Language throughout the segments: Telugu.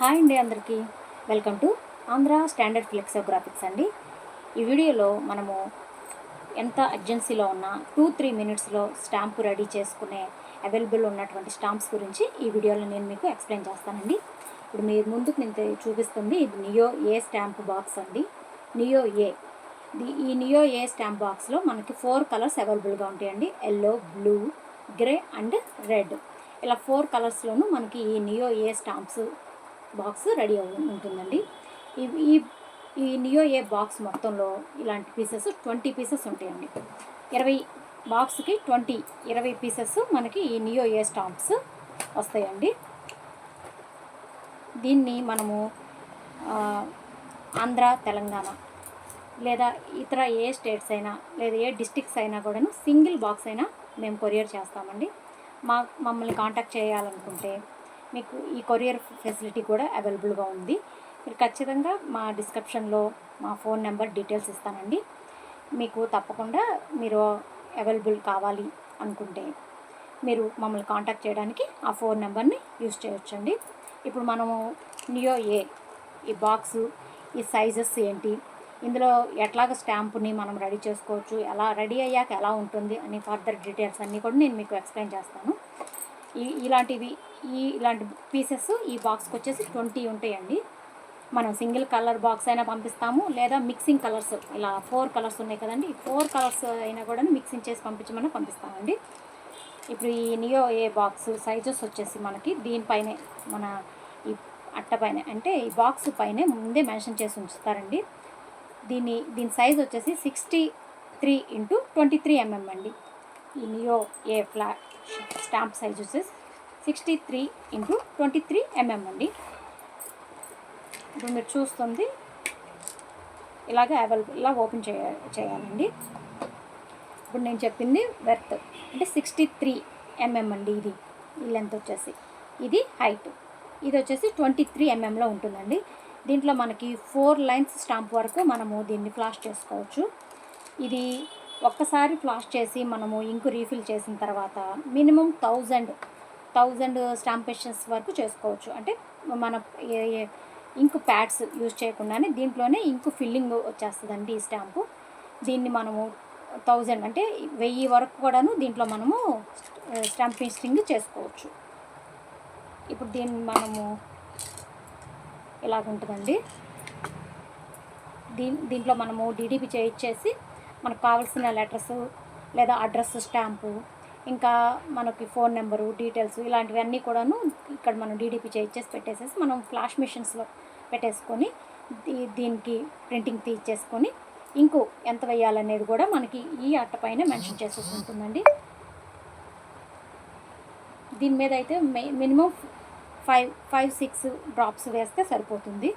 హాయ్ అండి అందరికీ వెల్కమ్ టు ఆంధ్ర స్టాండర్డ్ ఫ్లెక్సోగ్రాఫిక్స్ అండి. ఈ వీడియోలో మనము ఎంత అర్జెన్సీలో ఉన్న 2-3 మినిట్స్లో స్టాంపు రెడీ చేసుకునే అవైలబుల్ ఉన్నటువంటి స్టాంప్స్ గురించి ఈ వీడియోలో నేను మీకు ఎక్స్ప్లెయిన్ చేస్తానండి. ఇప్పుడు మీ ముందుకు నేను చూపిస్తుంది ఇది నియో ఏ స్టాంప్ బాక్స్ అండి. నియో ఏ ఈ నియో ఏ స్టాంప్ బాక్స్లో మనకి 4 కలర్స్ అవైలబుల్గా ఉంటాయండి. Yellow, blue, grey and red. ఇలా 4 కలర్స్లోనూ మనకి ఈ నియో ఏ స్టాంప్స్ బాక్స్ రెడీ ఉంటుందండి. ఈ ఈ ఈ నియో ఏ బాక్స్ మొత్తంలో ఇలాంటి పీసెస్ 20 పీసెస్ ఉంటాయండి. 20 బాక్స్కి 20 పీసెస్ మనకి ఈ నియో ఏ స్టాంప్స్ వస్తాయండి. దీన్ని మనము ఆంధ్ర, తెలంగాణ లేదా ఇతర ఏ స్టేట్స్ అయినా లేదా ఏ డిస్ట్రిక్ట్స్ అయినా కూడాను సింగిల్ బాక్స్ అయినా మేము కొరియర్ చేస్తామండి. మమ్మల్ని కాంటాక్ట్ చేయాలనుకుంటే మీకు ఈ కొరియర్ ఫెసిలిటీ కూడా అవైలబుల్గా ఉంది. మీరు ఖచ్చితంగా మా డిస్క్రిప్షన్లో మా ఫోన్ నెంబర్ డీటెయిల్స్ ఇస్తానండి. మీకు తప్పకుండా మీరు అవైలబుల్ కావాలి అనుకుంటే మీరు మమ్మల్ని కాంటాక్ట్ చేయడానికి ఆ ఫోన్ నెంబర్ని యూజ్ చేయొచ్చండి. ఇప్పుడు మనము నియో ఏ ఈ బాక్సు, ఈ సైజెస్ ఏంటి, ఇందులో ఎట్లాగ స్టాంపుని మనం రెడీ చేసుకోవచ్చు, ఎలా రెడీ అయ్యాక ఎలా ఉంటుంది అని ఫర్దర్ డీటెయిల్స్ అన్నీ కూడా నేను మీకు ఎక్స్ప్లెయిన్ చేస్తాను. ఇలాంటి పీసెస్ ఈ బాక్స్కి వచ్చేసి 20 ఉంటాయండి. మనం సింగిల్ కలర్ బాక్స్ అయినా పంపిస్తాము, లేదా మిక్సింగ్ కలర్స్ ఇలా 4 కలర్స్ ఉన్నాయి కదండి, ఈ 4 కలర్స్ అయినా కూడా మిక్సింగ్ చేసి పంపిస్తామండి. ఇప్పుడు ఈ నియో ఏ బాక్స్ సైజెస్ వచ్చేసి మనకి దీనిపైనే మన ఈ అట్టపైన అంటే ఈ బాక్స్ పైనే ముందే మెన్షన్ చేసి ఉంచుతారండి. దీని సైజ్ వచ్చేసి 63x23 mm అండి. ఈ నియో ఏ స్టాంప్ సైజ్ వచ్చేసి 63x23 mm అండి. ఇప్పుడు మీరు చూస్తుంది ఇలాగే ఇలా ఓపెన్ చేయాలండి. ఇప్పుడు నేను చెప్పింది వెర్త్ అంటే 63 mm అండి. ఈ లెంత్ వచ్చేసి ఇది హైట్, ఇది వచ్చేసి 23 mmలో ఉంటుందండి. దీంట్లో మనకి 4 లైన్స్ స్టాంప్ వరకు మనము దీన్ని ఫ్లాష్ చేసుకోవచ్చు. ఇది ఒక్కసారి ఫ్లాష్ చేసి మనము ఇంకు రీఫిల్ చేసిన తర్వాత మినిమం 1000 స్టాంపేషన్స్ వరకు చేసుకోవచ్చు. అంటే మన ఇంకు ప్యాడ్స్ యూజ్ చేయకుండానే దీంట్లోనే ఇంకు ఫిల్లింగ్ వచ్చేస్తుందండి ఈ స్టాంపు. దీన్ని మనము 1000 అంటే 1000 వరకు కూడాను దీంట్లో మనము స్టాంప్ పేస్టింగ్ చేసుకోవచ్చు. ఇప్పుడు దీన్ని మనము ఇలాగుంటుందండి. దీంట్లో మనము డిడిపి చేయించేసి మనకు కావాల్సిన లెటర్స్ లేదా అడ్రస్ స్టాంపు, ఇంకా మనకి ఫోన్ నెంబరు డీటెయిల్స్ ఇలాంటివన్నీ కూడాను ఇక్కడ మనం డీడీపీ చేయించేసి పెట్టేసేసి మనం ఫ్లాష్ మిషన్స్లో పెట్టేసుకొని దీనికి ప్రింటింగ్ తీసేసుకొని ఇంకో ఎంత వేయాలనేది కూడా మనకి ఈ అట్టపైన మెన్షన్ చేసేసి ఉంటుందండి. దీని మీద అయితే మినిమం 5-6 డ్రాప్స్ వేస్తే సరిపోతుంది.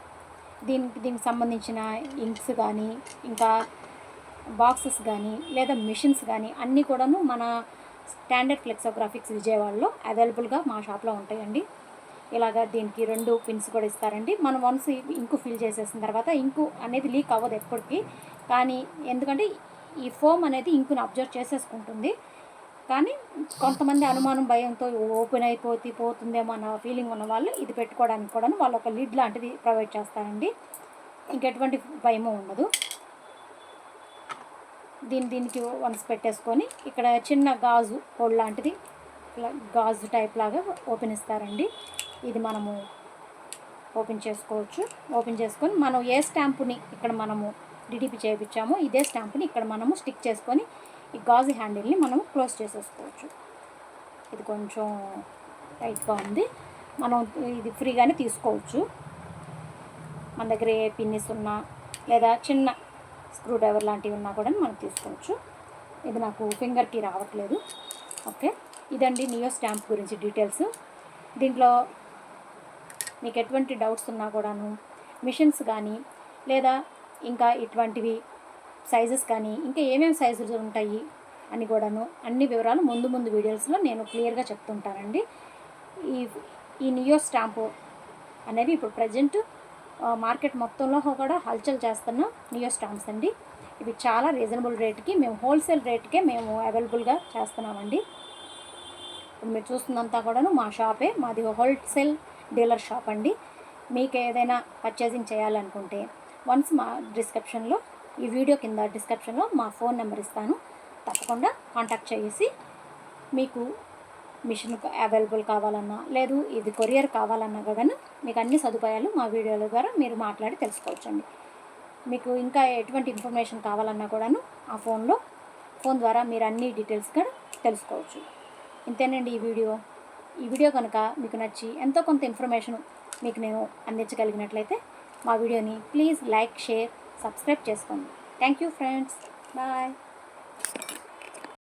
దీనికి సంబంధించిన ఇంక్స్ కానీ ఇంకా బాక్సెస్ కానీ లేదా మిషన్స్ కానీ అన్నీ కూడాను మన స్టాండర్డ్ ఫ్లెక్సోగ్రాఫిక్స్ విజయవాడలో అవైలబుల్గా మా షాప్లో ఉంటాయండి. ఇలాగా దీనికి 2 పిన్స్ కూడా ఇస్తారండి. మనం వన్స్ ఇంకు ఫిల్ చేసేసిన తర్వాత ఇంకు అనేది లీక్ అవ్వదు ఎప్పటికీ, కానీ ఎందుకంటే ఈ ఫోమ్ అనేది ఇంకుని అబ్జర్వ్ చేసేసుకుంటుంది. కానీ కొంతమంది అనుమానం భయంతో ఓపెన్ పోతుందేమో అన్న ఫీలింగ్ ఉన్న వాళ్ళు ఇది పెట్టుకోవడానికి కూడా వాళ్ళు ఒక లిడ్ లాంటిది ప్రొవైడ్ చేస్తారండి. ఇంకెటువంటి భయము ఉండదు. దీనికి వన్స్ పెట్టేసుకొని ఇక్కడ చిన్న గాజు హోల్ లాంటిది గాజు టైప్ లాగా ఓపెన్ ఇస్తారండి. ఇది మనము ఓపెన్ చేసుకోవచ్చు. ఓపెన్ చేసుకొని మనం ఏ స్టాంపుని ఇక్కడ మనము డిడిపి చేయించామో ఇదే స్టాంపుని ఇక్కడ మనము స్టిక్ చేసుకొని ఈ గాజు హ్యాండిల్ని మనం క్లోజ్ చేసేసుకోవచ్చు. ఇది కొంచెం టైట్గా ఉంది, మనం ఇది ఫ్రీగానే తీసుకోవచ్చు. మన దగ్గర ఏ పిన్నిస్ ఉన్నా లేదా చిన్న స్క్రూ డ్రైవర్ లాంటివి ఉన్నా కూడా మనం తీసుకోవచ్చు. ఇది నాకు ఫింగర్కి రావట్లేదు. ఓకే, ఇదండి నియో స్టాంప్ గురించి డీటెయిల్స్. దీంట్లో మీకు ఎటువంటి డౌట్స్ ఉన్నా కూడాను మిషన్స్ కానీ లేదా ఇంకా ఇటువంటివి సైజెస్ కానీ ఇంకా ఏమేమి సైజులు ఉంటాయి అని కూడాను అన్ని వివరాలు ముందు వీడియోస్లో నేను క్లియర్గా చెప్తుంటానండి. ఈ నియో స్టాంపు అనేవి ఇప్పుడు ప్రజెంట్ మార్కెట్ మొత్తంలో కూడా హల్చల్ చేస్తున్న నియో స్టాంప్స్ అండి. ఇవి చాలా రీజనబుల్ రేట్కి మేము హోల్సేల్ రేట్కే మేము అవైలబుల్గా చేస్తున్నామండి. ఇప్పుడు మీరు చూస్తుందంతా కూడాను మా షాపే, మాది హోల్సేల్ డీలర్ షాప్ అండి. మీకు ఏదైనా పర్చేసింగ్ చేయాలనుకుంటే వన్స్ మా డిస్క్రిప్షన్లో, ఈ వీడియో కింద డిస్క్రిప్షన్లో మా ఫోన్ నెంబర్ ఇస్తాను. తప్పకుండా కాంటాక్ట్ చేసి మీకు మిషన్ అవైలబుల్ కావాలన్నా, లేదు ఇది కొరియర్ కావాలన్నా కూడా మీకు అన్ని సదుపాయాలు మా వీడియోల ద్వారా మీరు మాట్లాడి తెలుసుకోవచ్చండి. మీకు ఇంకా ఎటువంటి ఇన్ఫర్మేషన్ కావాలన్నా కూడాను ఆ ఫోన్ ద్వారా మీరు అన్ని డీటెయిల్స్ కూడా తెలుసుకోవచ్చు. ఇంతేనండి ఈ వీడియో కనుక మీకు నచ్చి ఎంతో కొంత ఇన్ఫర్మేషన్ మీకు నేను అందించగలిగినట్లయితే మా వీడియోని ప్లీజ్ లైక్, షేర్, సబ్స్క్రైబ్ చేసుకోండి. Thank you friends. బాయ్.